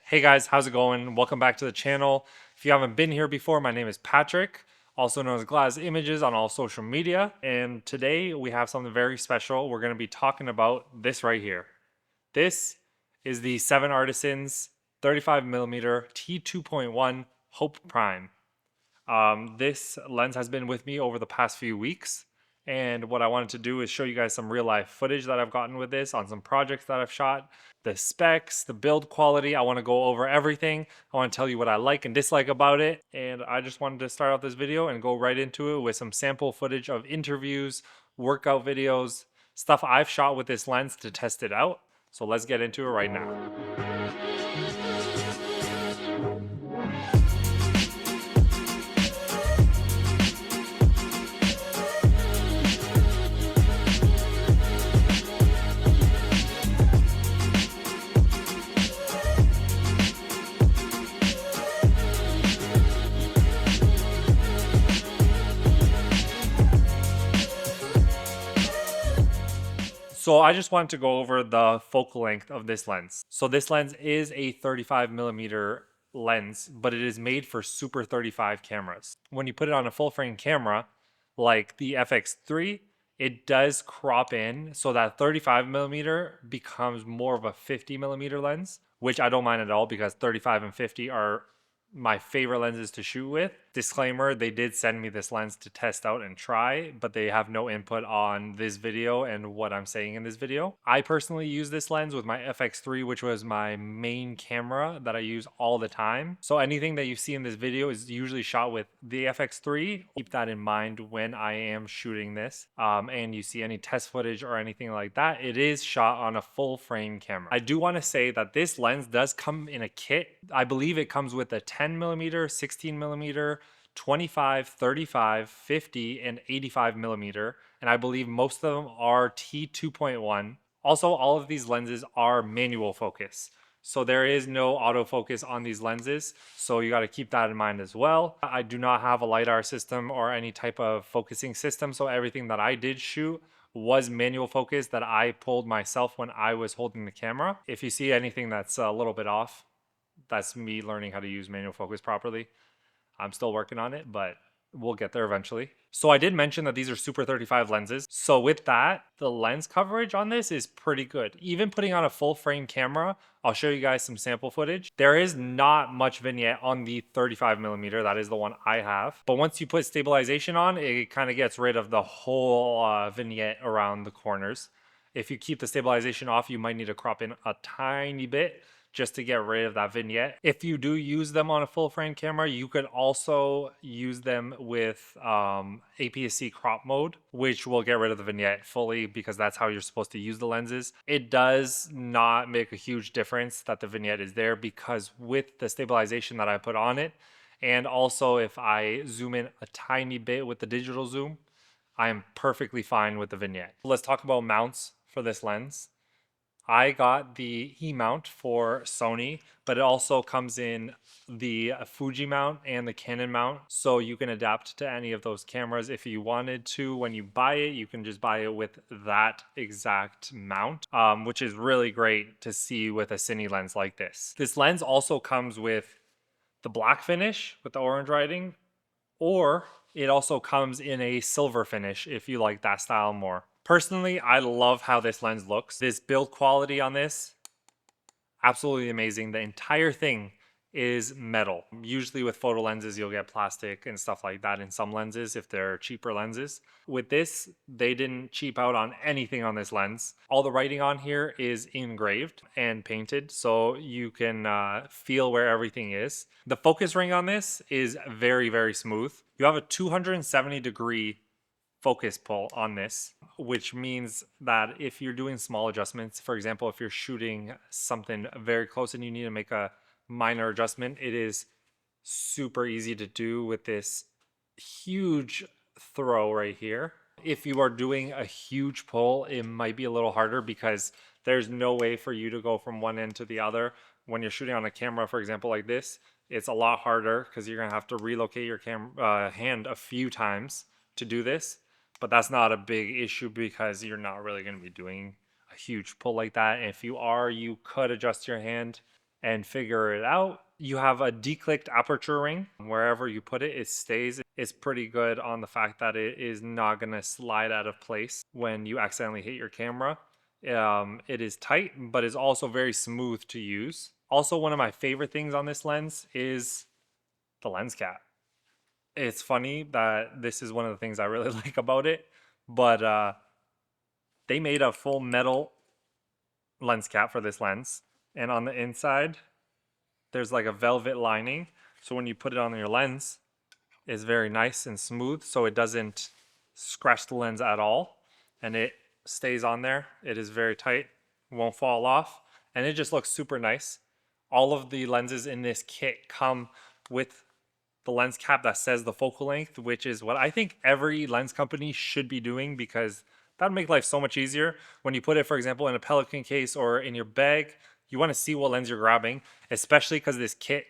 Hey guys, how's it going? Welcome back to the channel. If you haven't been here before, my name is Patrick, also known as Glass Images on all social media. And today we have something very special. We're going to be talking about this right here. This is the 7 Artisans 35mm T2.1 Hope Prime. This lens has been with me over the past few weeks. And what I wanted to do is show you guys some real life footage that I've gotten with this on some projects that I've shot, the specs, the build quality. I want to go over everything. I want to tell you what I like and dislike about it. And I just wanted to start off this video and go right into it with some sample footage of interviews, workout videos, stuff I've shot with this lens to test it out. So let's get into it right now. So I just wanted to go over the focal length of this lens. So this lens is a 35mm lens, but it is made for Super 35 cameras. When you put it on a full frame camera, like the FX3, it does crop in so that 35mm becomes more of a 50mm lens, which I don't mind at all because 35 and 50 are my favorite lenses to shoot with. Disclaimer, they did send me this lens to test out and try, but they have no input on this video and what I'm saying in this video. I personally use this lens with my FX3, which was my main camera that I use all the time. So anything that you see in this video is usually shot with the FX3. Keep that in mind when I am shooting this. And you see any test footage or anything like that, it is shot on a full frame camera. I do want to say that this lens does come in a kit. I believe it comes with a 10mm, 16mm, 25, 35, 50, and 85mm, and I believe most of them are T2.1. Also, all of these lenses are manual focus, so there is no autofocus on these lenses, so you got to keep that in mind as well. I do not have a LiDAR system or any type of focusing system, so everything that I did shoot was manual focus that I pulled myself when I was holding the camera. If you see anything that's a little bit off, that's me learning how to use manual focus properly. I'm still working on it, but we'll get there eventually. So I did mention that these are Super 35 lenses. So with that, the lens coverage on this is pretty good. Even putting on a full frame camera, I'll show you guys some sample footage. There is not much vignette on the 35mm. That is the one I have. But once you put stabilization on, it kind of gets rid of the whole vignette around the corners. If you keep the stabilization off, you might need to crop in a tiny bit just to get rid of that vignette. If you do use them on a full frame camera, you could also use them with APS-C crop mode, which will get rid of the vignette fully because that's how you're supposed to use the lenses. It does not make a huge difference that the vignette is there because with the stabilization that I put on it, and also if I zoom in a tiny bit with the digital zoom, I am perfectly fine with the vignette. Let's talk about mounts for this lens. I got the E-mount for Sony, but it also comes in the Fuji mount and the Canon mount, so you can adapt to any of those cameras if you wanted to. When you buy it, you can just buy it with that exact mount, which is really great to see with a Cine lens like this. This lens also comes with the black finish with the orange writing, or it also comes in a silver finish if you like that style more. Personally, I love how this lens looks. This build quality on this, absolutely amazing. The entire thing is metal. Usually with photo lenses, you'll get plastic and stuff like that in some lenses if they're cheaper lenses. With this, they didn't cheap out on anything on this lens. All the writing on here is engraved and painted, so you can feel where everything is. The focus ring on this is very, very smooth. You have a 270-degree focus pull on this, which means that if you're doing small adjustments, for example, if you're shooting something very close and you need to make a minor adjustment, it is super easy to do with this huge throw right here. If you are doing a huge pull, it might be a little harder because there's no way for you to go from one end to the other. When you're shooting on a camera, for example, like this, it's a lot harder because you're gonna have to relocate your hand a few times to do this. But that's not a big issue because you're not really going to be doing a huge pull like that. And if you are, you could adjust your hand and figure it out. You have a declicked aperture ring. Wherever you put it, it stays. It's pretty good on the fact that it is not going to slide out of place when you accidentally hit your camera. It is tight, but is also very smooth to use. Also, one of my favorite things on this lens is the lens cap. It's funny that this is one of the things I really like about it, but they made a full metal lens cap for this lens, and on the inside there's like a velvet lining, so when you put it on your lens it's very nice and smooth, so it doesn't scratch the lens at all, and it stays on there. It is very tight, won't fall off, and it just looks super nice. All of the lenses in this kit come with the lens cap that says the focal length, which is what I think every lens company should be doing, because that'd make life so much easier. When you put it, for example, in a Pelican case or in your bag, you want to see what lens you're grabbing, especially because this kit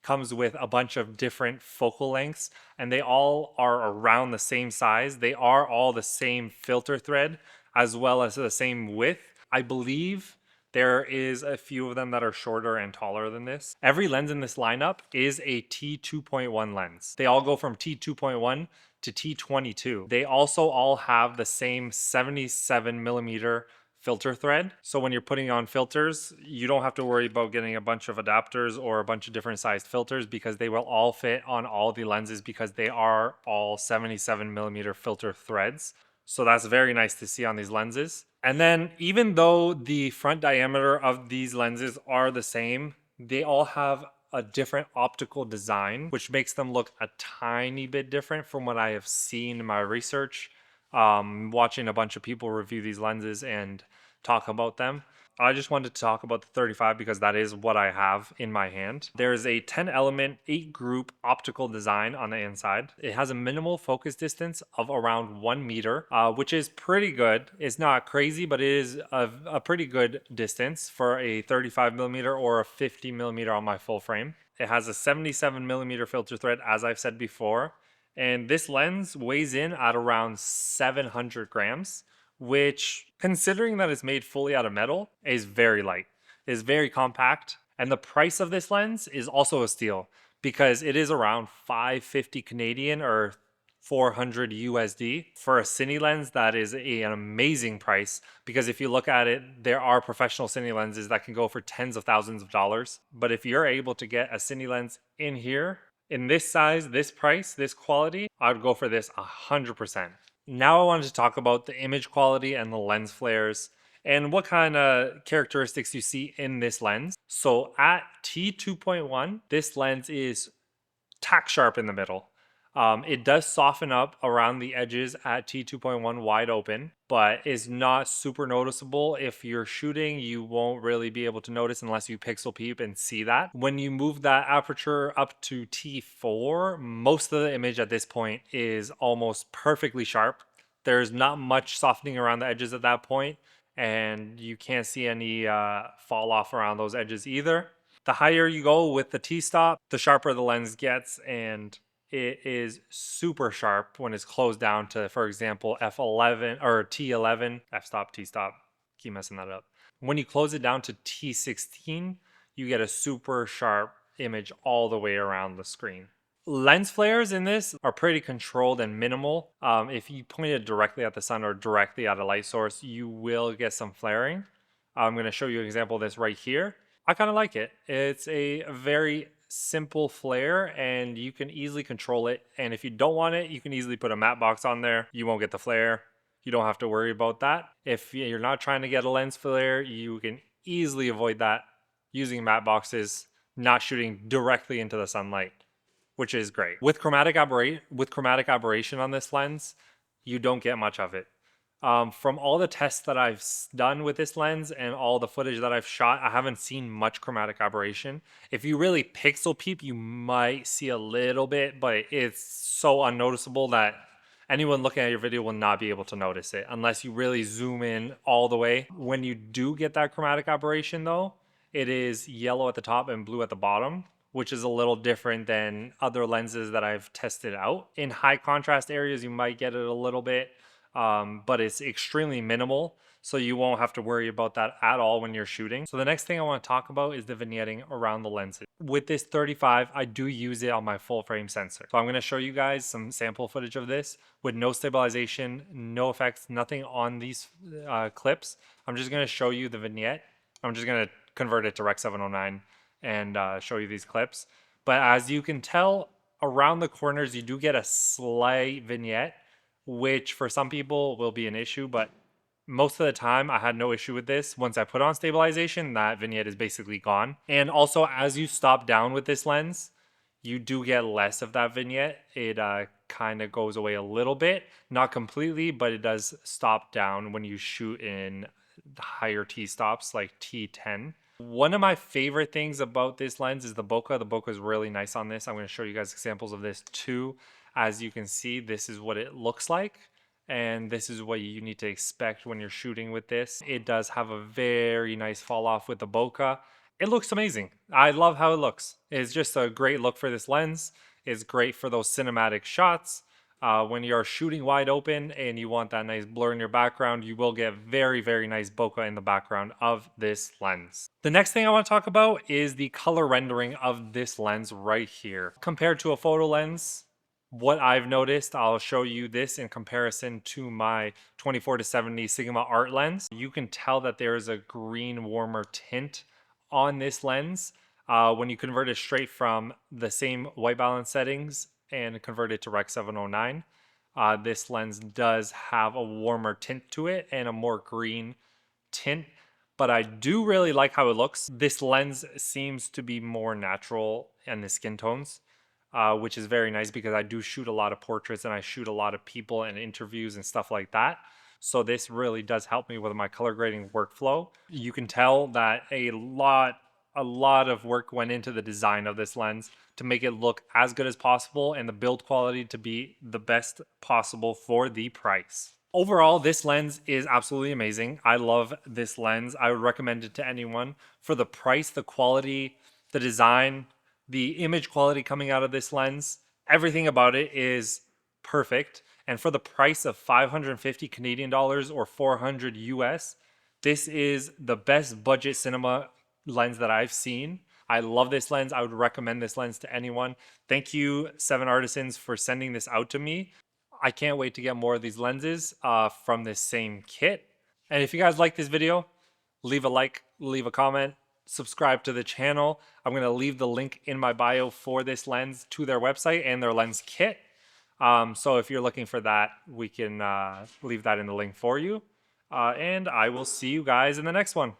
comes with a bunch of different focal lengths and they all are around the same size. They are all the same filter thread as well as the same width. I believe there is a few of them that are shorter and taller than this. Every lens in this lineup is a T2.1 lens. They all go from T2.1 to T22. They also all have the same 77 millimeter filter thread. So when you're putting on filters, you don't have to worry about getting a bunch of adapters or a bunch of different sized filters, because they will all fit on all the lenses because they are all 77 millimeter filter threads. So that's very nice to see on these lenses. And then even though the front diameter of these lenses are the same, they all have a different optical design, which makes them look a tiny bit different from what I have seen in my research, watching a bunch of people review these lenses and talk about them. I just wanted to talk about the 35 because that is what I have in my hand. There's a 10 element, 8 group optical design on the inside. It has a minimal focus distance of around 1 meter, which is pretty good. It's not crazy, but it is a pretty good distance for a 35 millimeter or a 50 millimeter on my full frame. It has a 77 millimeter filter thread, as I've said before. And this lens weighs in at around 700 grams, which, considering that it's made fully out of metal, is very light. It is very compact. And the price of this lens is also a steal because it is around 550 Canadian or 400 USD. For a Cine lens, that is an amazing price, because if you look at it, there are professional Cine lenses that can go for tens of thousands of dollars. But if you're able to get a Cine lens in here, in this size, this price, this quality, I'd go for this 100%. Now I wanted to talk about the image quality and the lens flares and what kind of characteristics you see in this lens. So at T2.1, this lens is tack sharp in the middle. It does soften up around the edges at T2.1 wide open, but is not super noticeable. If you're shooting, you won't really be able to notice unless you pixel peep and see that. When you move that aperture up to T4, most of the image at this point is almost perfectly sharp. There's not much softening around the edges at that point, and you can't see any fall off around those edges either. The higher you go with the T-stop, the sharper the lens gets, and it is super sharp when it's closed down to, for example, F11 or T11, f-stop, T-stop, keep messing that up. When you close it down to T16, you get a super sharp image all the way around the screen. Lens flares in this are pretty controlled and minimal. If you point it directly at the sun or directly at a light source, you will get some flaring. I'm going to show you an example of this right here. I kind of like it. It's a very simple flare and you can easily control it. And if you don't want it, you can easily put a matte box on there. You won't get the flare. You don't have to worry about that. If you're not trying to get a lens flare, you can easily avoid that using matte boxes, not shooting directly into the sunlight, which is great. With chromatic aberration on this lens, you don't get much of it. From all the tests that I've done with this lens and all the footage that I've shot, I haven't seen much chromatic aberration. If you really pixel peep, you might see a little bit, but it's so unnoticeable that anyone looking at your video will not be able to notice it unless you really zoom in all the way. When you do get that chromatic aberration though, it is yellow at the top and blue at the bottom, which is a little different than other lenses that I've tested out. In high contrast areas, you might get it a little bit, but it's extremely minimal. so you won't have to worry about that at all when you're shooting. So the next thing I want to talk about is the vignetting around the lenses. With this 35, I do use it on my full frame sensor. So I'm going to show you guys some sample footage of this with no stabilization, no effects, nothing on these clips. I'm just going to show you the vignette. I'm just going to convert it to Rec 709 and show you these clips. But as you can tell, around the corners, you do get a slight vignette, which for some people will be an issue, but most of the time I had no issue with this. Once I put on stabilization, that vignette is basically gone. And also, as you stop down with this lens, you do get less of that vignette. It kind of goes away a little bit, not completely, but it does stop down when you shoot in higher t-stops like T10. One of my favorite things about this lens is the bokeh. The bokeh is really nice on this. I'm going to show you guys examples of this too. As you can see, this is what it looks like. And this is what you need to expect when you're shooting with this. It does have a very nice fall off with the bokeh. It looks amazing. I love how it looks. It's just a great look for this lens. It's great for those cinematic shots. When you're shooting wide open and you want that nice blur in your background, you will get very, very nice bokeh in the background of this lens. The next thing I want to talk about is the color rendering of this lens right here. Compared to a photo lens, what I've noticed, I'll show you this in comparison to my 24-70 Sigma art lens. You can tell that there is a green warmer tint on this lens when you convert it straight from the same white balance settings and convert it to Rec 709. This lens does have a warmer tint to it and a more green tint, but I do really like how it looks. This lens seems to be more natural in the skin tones, which is very nice because I do shoot a lot of portraits and I shoot a lot of people and interviews and stuff like that. So this really does help me with my color grading workflow. You can tell that a lot of work went into the design of this lens to make it look as good as possible and the build quality to be the best possible for the price. Overall, this lens is absolutely amazing. I love this lens. I would recommend it to anyone. For the price, the quality, the design, the image quality coming out of this lens, everything about it is perfect. And for the price of 550 Canadian dollars or 400 US, this is the best budget cinema lens that I've seen. I love this lens. I would recommend this lens to anyone. Thank you, 7 Artisans, for sending this out to me. I can't wait to get more of these lenses from this same kit. And if you guys like this video, leave a like, leave a comment, subscribe to the channel. I'm going to leave the link in my bio for this lens to their website and their lens kit. So if you're looking for that, we can leave that in the link for you. And I will see you guys in the next one.